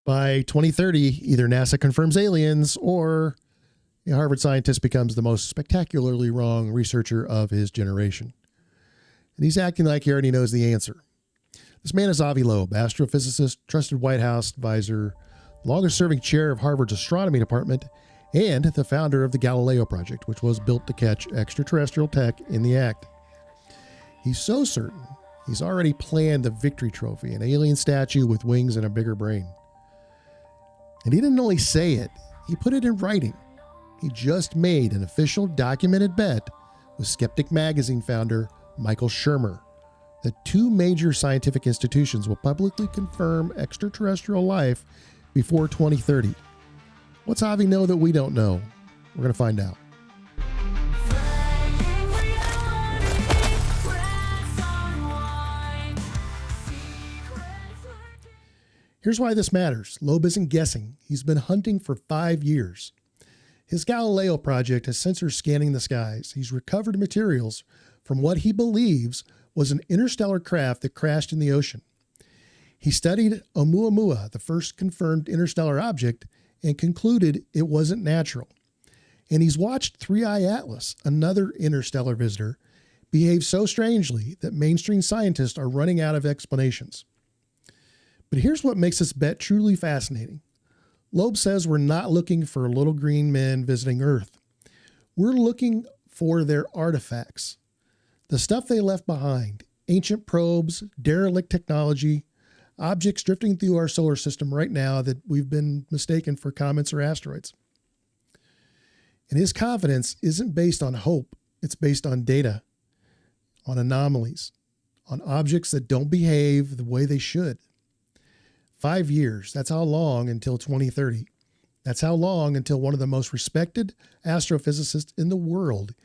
By 2030, either NASA confirms aliens or a Harvard scientist becomes the most spectacularly wrong researcher of his generation. And he's acting like he already knows the answer. This man is Avi Loeb, astrophysicist, trusted White House advisor, longest-serving chair of Harvard's astronomy department, and the founder of the Galileo Project, which was built to catch extraterrestrial tech in the act. He's so certain, he's already planned the Victory Trophy, an alien statue with wings and a bigger brain. And he didn't only say it, he put it in writing. He just made an official documented bet with Skeptic Magazine founder Michael Shermer that 2 major scientific institutions will publicly confirm extraterrestrial life before 2030. What's Avi know that we don't know? We're going to find out. Here's why this matters. Loeb isn't guessing. He's been hunting for 5 years. His Galileo project has sensors scanning the skies. He's recovered materials from what he believes was an interstellar craft that crashed in the ocean. He studied Oumuamua, the first confirmed interstellar object, and concluded it wasn't natural. And he's watched 3I Atlas, another interstellar visitor, behave so strangely that mainstream scientists are running out of explanations. But here's what makes this bet truly fascinating. Loeb says we're not looking for little green men visiting Earth. We're looking for their artifacts, the stuff they left behind, ancient probes, derelict technology, objects drifting through our solar system right now that we've been mistaken for comets or asteroids. And his confidence isn't based on hope. It's based on data, on anomalies, on objects that don't behave the way they should. 5 years, that's how long until 2030. That's how long until one of the most respected astrophysicists in the world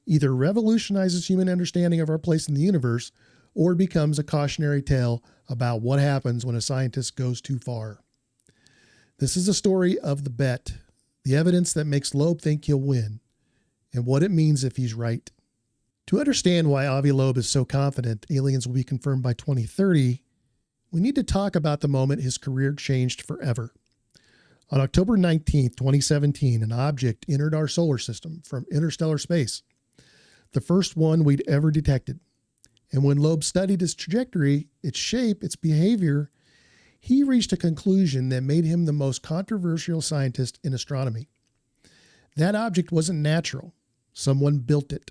either revolutionizes human understanding of our place in the universe or becomes a cautionary tale about what happens when a scientist goes too far. This is a story of the bet, the evidence that makes Loeb think he'll win, and what it means if he's right. To understand why Avi Loeb is so confident aliens will be confirmed by 2030, we need to talk about the moment his career changed forever. On October 19, 2017, an object entered our solar system from interstellar space, the first one we'd ever detected. And when Loeb studied its trajectory, its shape, its behavior, he reached a conclusion that made him the most controversial scientist in astronomy. That object wasn't natural. Someone built it.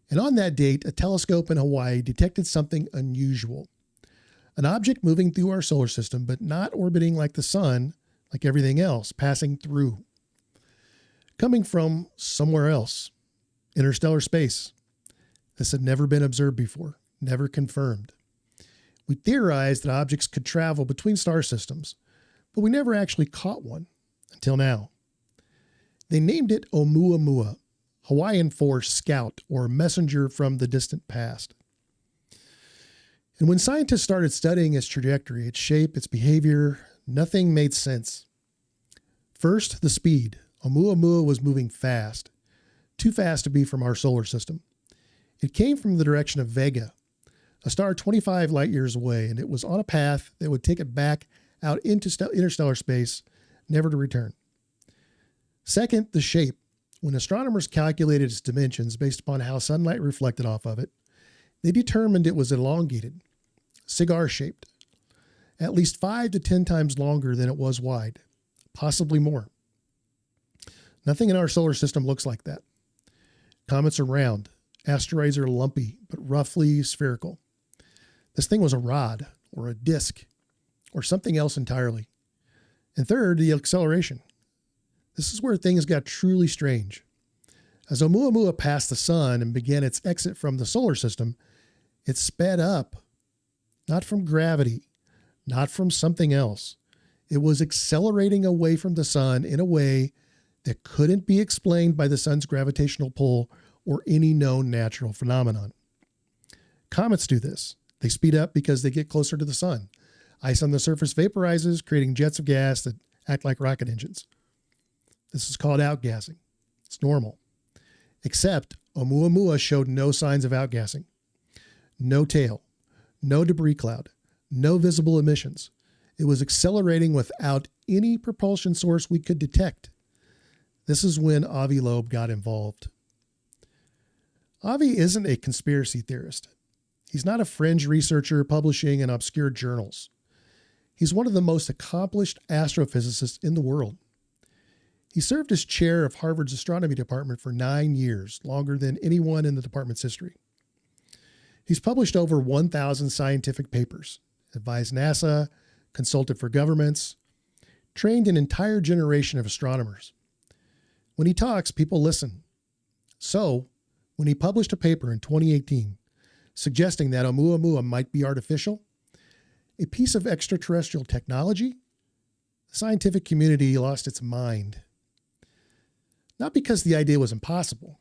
And on that date, a telescope in Hawaii detected something unusual. An object moving through our solar system, but not orbiting like the sun, like everything else, passing through. Coming from somewhere else, interstellar space. This had never been observed before, never confirmed. We theorized that objects could travel between star systems, but we never actually caught one until now. They named it Oumuamua, Hawaiian for scout or messenger from the distant past. And when scientists started studying its trajectory, its shape, its behavior, nothing made sense. First, the speed. Oumuamua was moving fast, too fast to be from our solar system. It came from the direction of Vega, a star 25 light years away, and it was on a path that would take it back out into interstellar space, never to return. Second, the shape. When astronomers calculated its dimensions based upon how sunlight reflected off of it, they determined it was elongated, cigar-shaped, at least 5 to 10 times longer than it was wide, possibly more. Nothing in our solar system looks like that. Comets are round. Asteroids are lumpy, but roughly spherical. This thing was a rod or a disk or something else entirely. And third, the acceleration. This is where things got truly strange. As Oumuamua passed the sun and began its exit from the solar system, it sped up, not from gravity, not from something else. It was accelerating away from the sun in a way that couldn't be explained by the sun's gravitational pull or any known natural phenomenon. Comets do this. They speed up because they get closer to the sun. Ice on the surface vaporizes, creating jets of gas that act like rocket engines. This is called outgassing. It's normal. Except Oumuamua showed no signs of outgassing. No tail, no debris cloud, no visible emissions. It was accelerating without any propulsion source we could detect. This is when Avi Loeb got involved. Avi isn't a conspiracy theorist. He's not a fringe researcher publishing in obscure journals. He's one of the most accomplished astrophysicists in the world. He served as chair of Harvard's astronomy department for 9 years, longer than anyone in the department's history. He's published over 1,000 scientific papers, advised NASA, consulted for governments, trained an entire generation of astronomers. When he talks, people listen. So, when he published a paper in 2018 suggesting that Oumuamua might be artificial, a piece of extraterrestrial technology, the scientific community lost its mind. Not because the idea was impossible,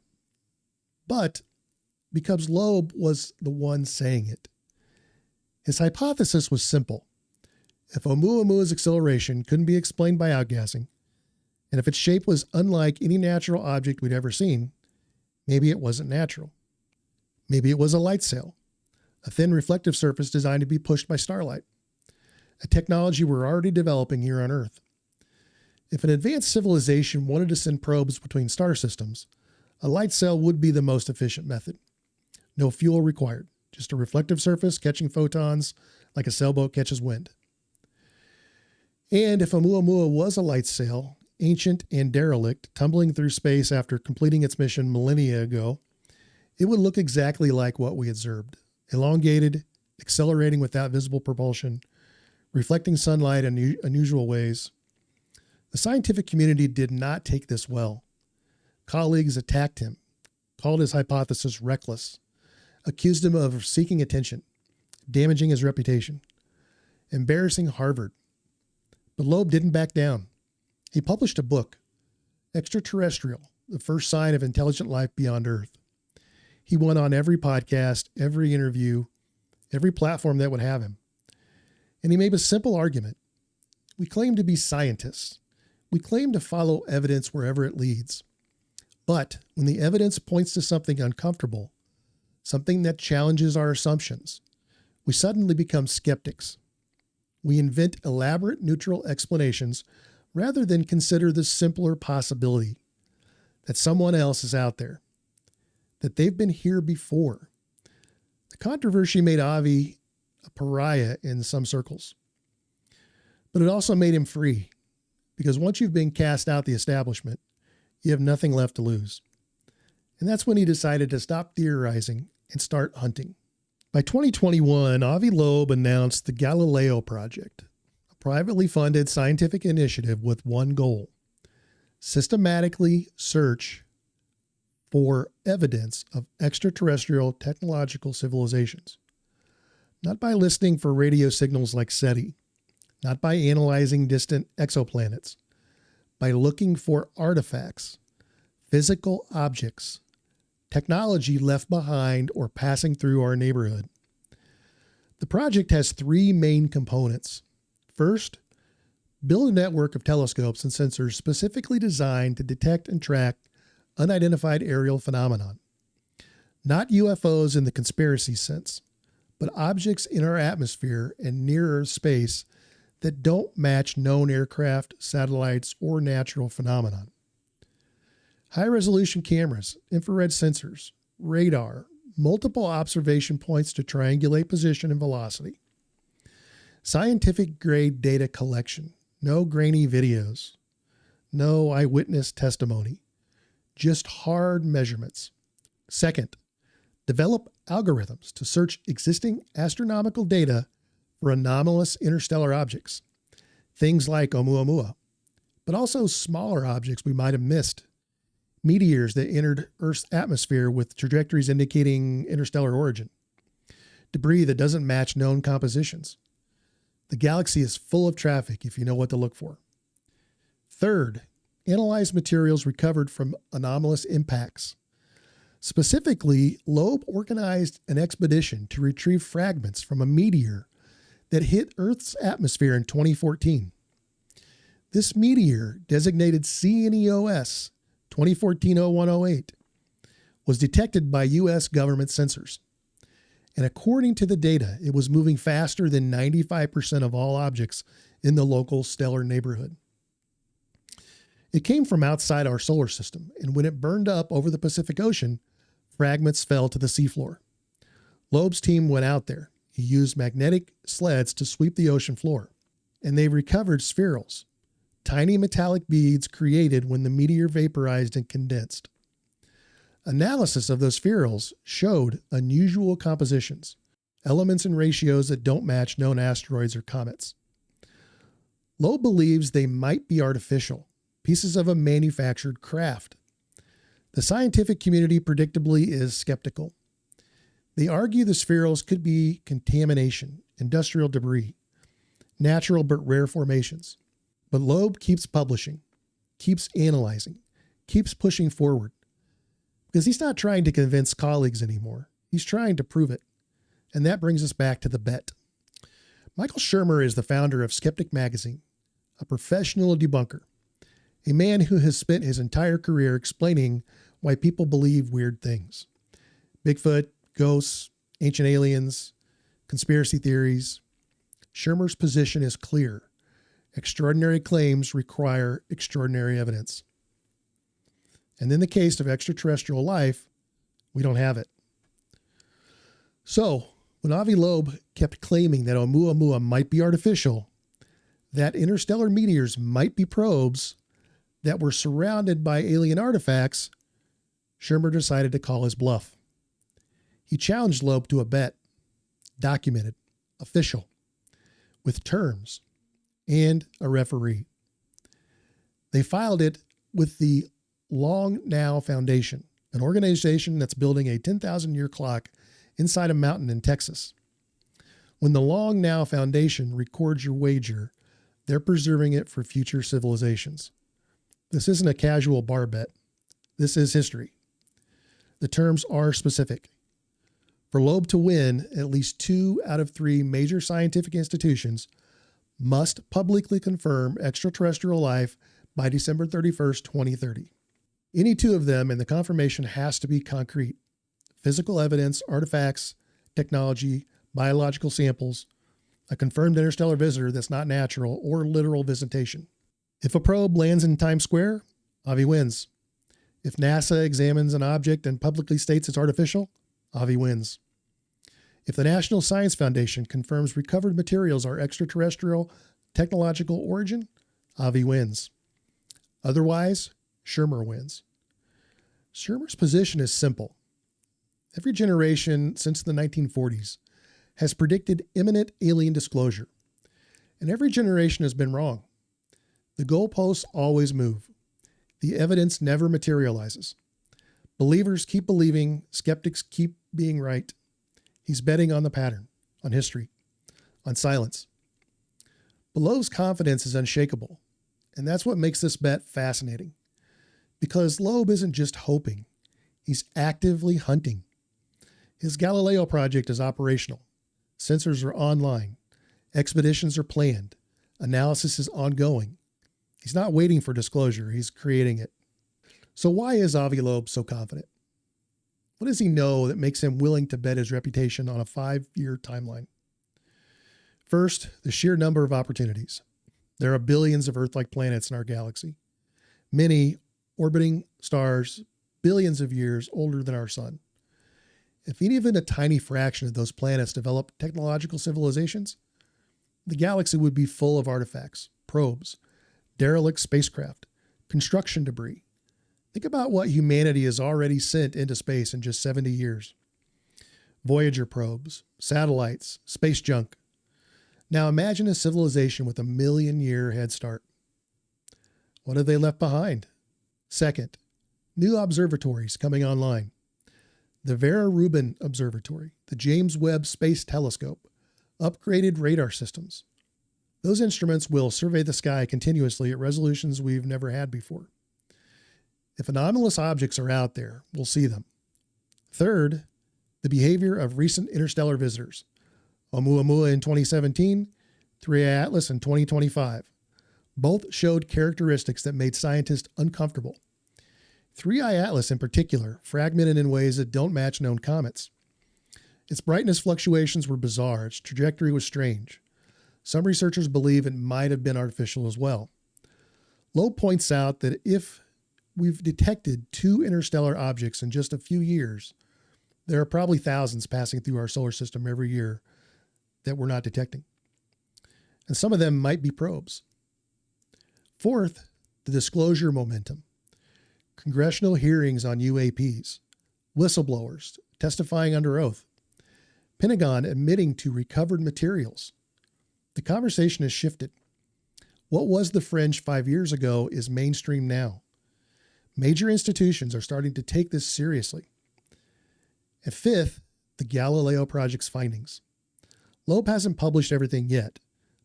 but because Loeb was the one saying it. His hypothesis was simple. If Oumuamua's acceleration couldn't be explained by outgassing, and if its shape was unlike any natural object we'd ever seen, maybe it wasn't natural. Maybe it was a lightsail, a thin reflective surface designed to be pushed by starlight, a technology we're already developing here on Earth. If an advanced civilization wanted to send probes between star systems, a lightsail would be the most efficient method. No fuel required, just a reflective surface catching photons like a sailboat catches wind. And if Oumuamua was a lightsail, ancient and derelict, tumbling through space after completing its mission millennia ago, it would look exactly like what we observed. Elongated, accelerating without visible propulsion, reflecting sunlight in unusual ways. The scientific community did not take this well. Colleagues attacked him, called his hypothesis reckless, accused him of seeking attention, damaging his reputation, embarrassing Harvard. But Loeb didn't back down. He published a book, Extraterrestrial, the first sign of intelligent life beyond Earth. He went on every podcast, every interview, every platform that would have him. And he made a simple argument. We claim to be scientists. We claim to follow evidence wherever it leads. But when the evidence points to something uncomfortable, something that challenges our assumptions, we suddenly become skeptics. We invent elaborate neutral explanations rather than consider the simpler possibility that someone else is out there, that they've been here before. The controversy made Avi a pariah in some circles, but it also made him free, because once you've been cast out the establishment, you have nothing left to lose. And that's when he decided to stop theorizing and start hunting. By 2021, Avi Loeb announced the Galileo Project, a privately funded scientific initiative with one goal: systematically search for evidence of extraterrestrial technological civilizations. Not by listening for radio signals like SETI, not by analyzing distant exoplanets, by looking for artifacts, physical objects, technology left behind or passing through our neighborhood. The project has 3 main components. First, build a network of telescopes and sensors specifically designed to detect and track unidentified aerial phenomenon. Not UFOs in the conspiracy sense, but objects in our atmosphere and near Earth space that don't match known aircraft, satellites, or natural phenomenon. High-resolution cameras, infrared sensors, radar, multiple observation points to triangulate position and velocity. Scientific-grade data collection, no grainy videos, no eyewitness testimony, just hard measurements. Second, develop algorithms to search existing astronomical data for anomalous interstellar objects, things like Oumuamua, but also smaller objects we might have missed, meteors that entered Earth's atmosphere with trajectories indicating interstellar origin, debris that doesn't match known compositions. The galaxy is full of traffic if you know what to look for. Third, analyze materials recovered from anomalous impacts. Specifically, Loeb organized an expedition to retrieve fragments from a meteor that hit Earth's atmosphere in 2014. This meteor, designated CNEOS 2014-0108, was detected by U.S. government sensors. And according to the data, it was moving faster than 95% of all objects in the local stellar neighborhood. It came from outside our solar system, and when it burned up over the Pacific Ocean, fragments fell to the seafloor. Loeb's team went out there. He used magnetic sleds to sweep the ocean floor, and they recovered spherules, tiny metallic beads created when the meteor vaporized and condensed. Analysis of those spherules showed unusual compositions, elements and ratios that don't match known asteroids or comets. Loeb believes they might be artificial, pieces of a manufactured craft. The scientific community predictably is skeptical. They argue the spherules could be contamination, industrial debris, natural but rare formations. But Loeb keeps publishing, keeps analyzing, keeps pushing forward. Because he's not trying to convince colleagues anymore. He's trying to prove it. And that brings us back to the bet. Michael Shermer is the founder of Skeptic Magazine, a professional debunker, a man who has spent his entire career explaining why people believe weird things. Bigfoot, ghosts, ancient aliens, conspiracy theories. Shermer's position is clear. Extraordinary claims require extraordinary evidence. And in the case of extraterrestrial life, we don't have it. So, when Avi Loeb kept claiming that Oumuamua might be artificial, that interstellar meteors might be probes that were surrounded by alien artifacts, Shermer decided to call his bluff. He challenged Loeb to a bet, documented, official, with terms, and a referee. They filed it with the Long Now Foundation, an organization that's building a 10,000-year clock inside a mountain in Texas. When the Long Now Foundation records your wager, they're preserving it for future civilizations. This isn't a casual bar bet. This is history. The terms are specific. For Loeb to win, at least 2 out of 3 major scientific institutions must publicly confirm extraterrestrial life by December 31st, 2030. Any 2 of them, and the confirmation has to be concrete. Physical evidence, artifacts, technology, biological samples, a confirmed interstellar visitor that's not natural, or literal visitation. If a probe lands in Times Square, Avi wins. If NASA examines an object and publicly states it's artificial, Avi wins. If the National Science Foundation confirms recovered materials are extraterrestrial technological origin, Avi wins. Otherwise, Shermer wins. Shermer's position is simple. Every generation since the 1940s has predicted imminent alien disclosure, and every generation has been wrong. The goalposts always move. The evidence never materializes. Believers keep believing, skeptics keep being right. He's betting on the pattern, on history, on silence. But Loeb's confidence is unshakable, and that's what makes this bet fascinating. Because Loeb isn't just hoping, he's actively hunting. His Galileo Project is operational. Sensors are online. Expeditions are planned. Analysis is ongoing. He's not waiting for disclosure, he's creating it. So why is Avi Loeb so confident? What does he know that makes him willing to bet his reputation on a 5-year timeline? First, the sheer number of opportunities. There are billions of Earth-like planets in our galaxy. Many orbiting stars billions of years older than our sun. If even a tiny fraction of those planets developed technological civilizations, the galaxy would be full of artifacts, probes, derelict spacecraft, construction debris. Think about what humanity has already sent into space in just 70 years. Voyager probes, satellites, space junk. Now imagine a civilization with a 1,000,000-year head start. What have they left behind? Second, new observatories coming online. The Vera Rubin Observatory, the James Webb Space Telescope, upgraded radar systems. Those instruments will survey the sky continuously at resolutions we've never had before. If anomalous objects are out there, we'll see them. Third, the behavior of recent interstellar visitors. Oumuamua in 2017, 3i Atlas in 2025. Both showed characteristics that made scientists uncomfortable. 3i Atlas in particular fragmented in ways that don't match known comets. Its brightness fluctuations were bizarre. Its trajectory was strange. Some researchers believe it might have been artificial as well. Loeb points out that if we've detected 2 interstellar objects in just a few years, there are probably thousands passing through our solar system every year that we're not detecting. And some of them might be probes. Fourth, the disclosure momentum. Congressional hearings on UAPs, whistleblowers testifying under oath, Pentagon admitting to recovered materials. The conversation has shifted. What was the fringe 5 years ago is mainstream now. Major institutions are starting to take this seriously. And fifth, the Galileo Project's findings. Loeb hasn't published everything yet,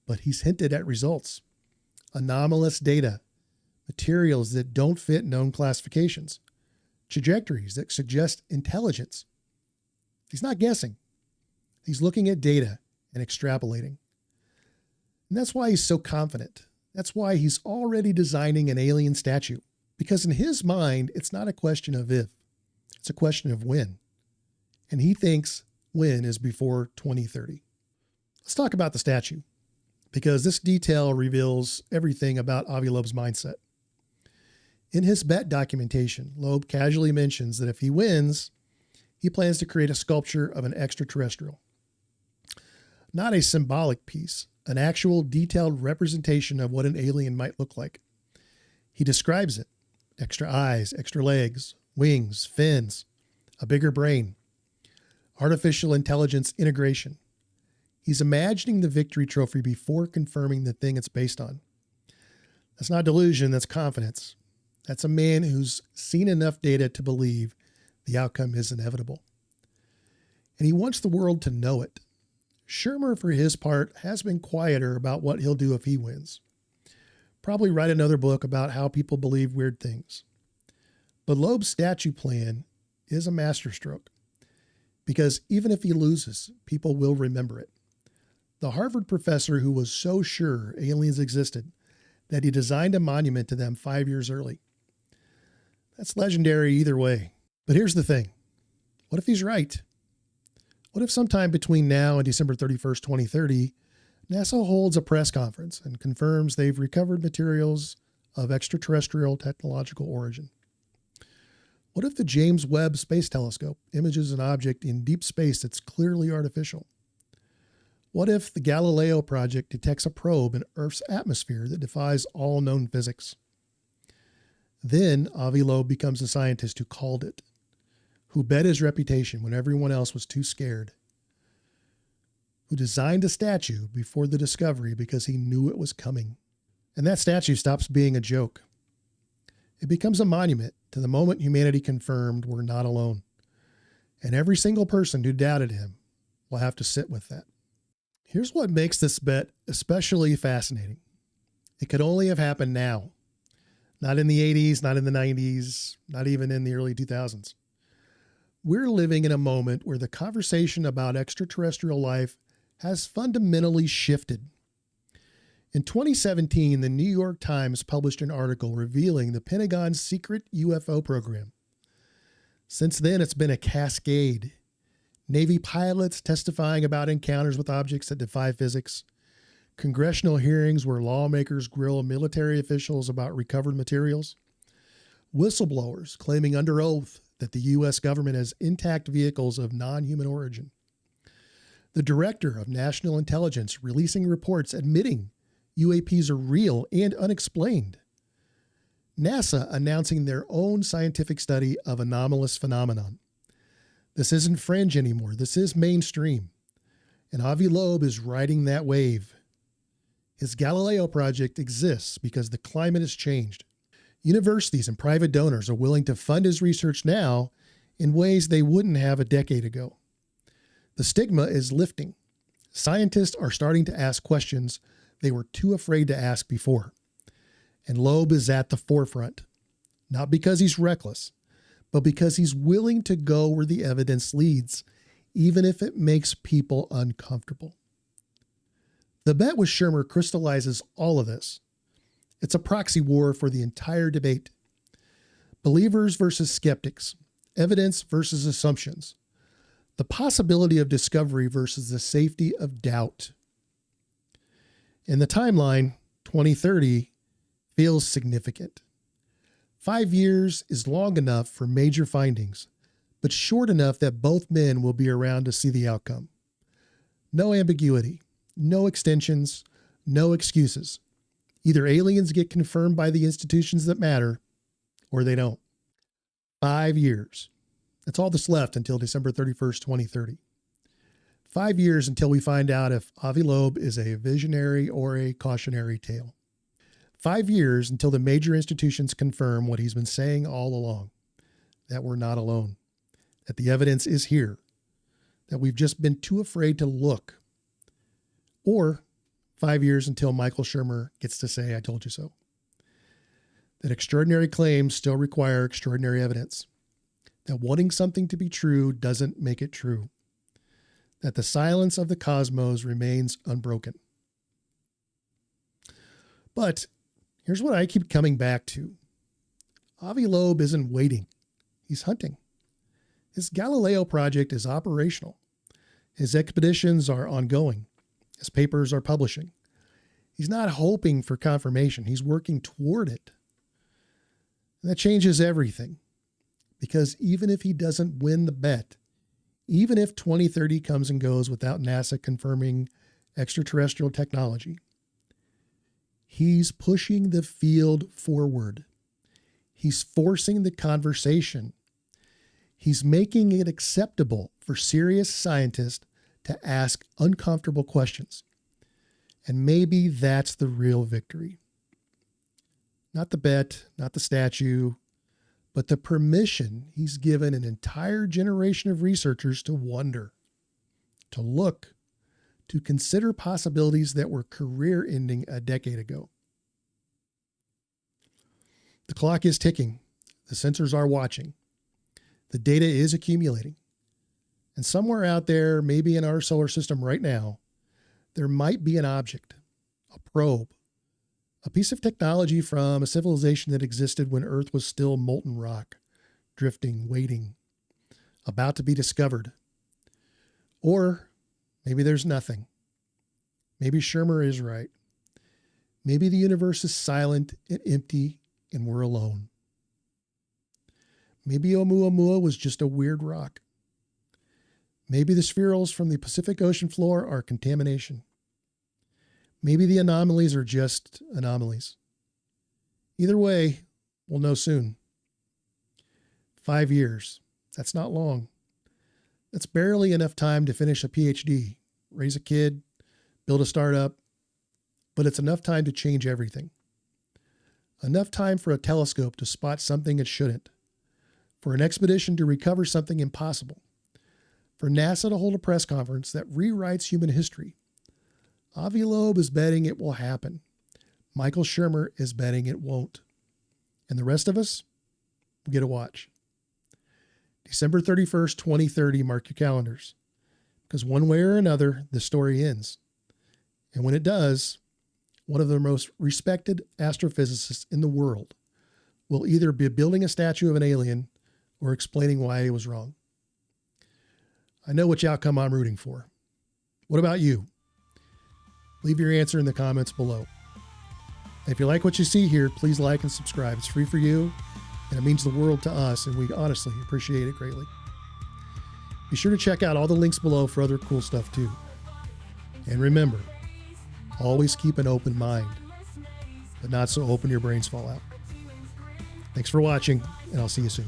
but he's hinted at results. Anomalous data, materials that don't fit known classifications, trajectories that suggest intelligence. He's not guessing. He's looking at data and extrapolating. And that's why he's so confident. That's why he's already designing an alien statue. Because in his mind, it's not a question of if, it's a question of when. And he thinks when is before 2030. Let's talk about the statue, because this detail reveals everything about Avi Loeb's mindset. In his bet documentation, Loeb casually mentions that if he wins, he plans to create a sculpture of an extraterrestrial. Not a symbolic piece, an actual detailed representation of what an alien might look like. He describes it: extra eyes, extra legs, wings, fins, a bigger brain, artificial intelligence integration. He's imagining the victory trophy before confirming the thing it's based on. That's not delusion, that's confidence. That's a man who's seen enough data to believe the outcome is inevitable. And he wants the world to know it. Shermer, for his part, has been quieter about what he'll do if he wins. Probably write another book about how people believe weird things. But Loeb's statue plan is a masterstroke, because even if he loses, people will remember it. The Harvard professor who was so sure aliens existed that he designed a monument to them 5 years early. That's legendary either way. But here's the thing. What if he's right? What if sometime between now and December 31st, 2030, NASA holds a press conference and confirms they've recovered materials of extraterrestrial technological origin? What if the James Webb Space Telescope images an object in deep space that's clearly artificial? What if the Galileo Project detects a probe in Earth's atmosphere that defies all known physics? Then Avi Loeb becomes the scientist who called it, who bet his reputation when everyone else was too scared, who designed a statue before the discovery because he knew it was coming. And that statue stops being a joke. It becomes a monument to the moment humanity confirmed we're not alone. And every single person who doubted him will have to sit with that. Here's what makes this bet especially fascinating. It could only have happened now. Not in the 80s, not in the 90s, not even in the early 2000s. We're living in a moment where the conversation about extraterrestrial life has fundamentally shifted. In 2017, the New York Times published an article revealing the Pentagon's secret UFO program. Since then, it's been a cascade. Navy pilots testifying about encounters with objects that defy physics, congressional hearings where lawmakers grill military officials about recovered materials, whistleblowers claiming under oath that the U.S. government has intact vehicles of non-human origin, the director of national intelligence releasing reports admitting UAPs are real and unexplained, NASA announcing their own scientific study of anomalous phenomenon. This isn't fringe anymore. This is mainstream. And Avi Loeb is riding that wave. His Galileo project exists because the climate has changed. Universities and private donors are willing to fund his research now in ways they wouldn't have a decade ago. The stigma is lifting. Scientists are starting to ask questions they were too afraid to ask before. And Loeb is at the forefront, not because he's reckless, but because he's willing to go where the evidence leads, even if it makes people uncomfortable. The bet with Shermer crystallizes all of this. It's a proxy war for the entire debate. Believers versus skeptics, evidence versus assumptions. The possibility of discovery versus the safety of doubt. In the timeline, 2030 feels significant. 5 years is long enough for major findings, but short enough that both men will be around to see the outcome. No ambiguity, no extensions, no excuses. Either aliens get confirmed by the institutions that matter, or they don't. 5 years. That's all that's left until December 31st, 2030. 5 years until we find out if Avi Loeb is a visionary or a cautionary tale. 5 years until the major institutions confirm what he's been saying all along, that we're not alone, that the evidence is here, that we've just been too afraid to look. Or 5 years until Michael Shermer gets to say, I told you so. That extraordinary claims still require extraordinary evidence. That wanting something to be true doesn't make it true. That the silence of the cosmos remains unbroken. But here's what I keep coming back to. Avi Loeb isn't waiting. He's hunting. His Galileo Project is operational. His expeditions are ongoing. His papers are publishing. He's not hoping for confirmation. He's working toward it. And that changes everything. Because even if he doesn't win the bet, even if 2030 comes and goes without NASA confirming extraterrestrial technology, he's pushing the field forward. He's forcing the conversation. He's making it acceptable for serious scientists to ask uncomfortable questions. And maybe that's the real victory. Not the bet, not the statue, but the permission he's given an entire generation of researchers to wonder, to look, to consider possibilities that were career-ending a decade ago. The clock is ticking. The sensors are watching. The data is accumulating. And somewhere out there, maybe in our solar system right now, there might be an object, a probe, a piece of technology from a civilization that existed when Earth was still molten rock, drifting, waiting, about to be discovered. Or maybe there's nothing. Maybe Shermer is right. Maybe the universe is silent and empty and we're alone. Maybe Oumuamua was just a weird rock. Maybe the spherules from the Pacific Ocean floor are contamination. Maybe the anomalies are just anomalies. Either way, we'll know soon. 5 years. That's not long. That's barely enough time to finish a PhD, raise a kid, build a startup, but it's enough time to change everything. Enough time for a telescope to spot something it shouldn't, for an expedition to recover something impossible, for NASA to hold a press conference that rewrites human history. Avi Loeb is betting it will happen. Michael Shermer is betting it won't. And the rest of us, we get to watch. December 31st, 2030, mark your calendars. Because one way or another, the story ends. And when it does, one of the most respected astrophysicists in the world will either be building a statue of an alien or explaining why he was wrong. I know which outcome I'm rooting for. What about you? Leave your answer in the comments below. And if you like what you see here, please like and subscribe. It's free for you, and it means the world to us, and we honestly appreciate it greatly. Be sure to check out all the links below for other cool stuff too. And remember, always keep an open mind, but not so open your brains fall out. Thanks for watching, and I'll see you soon.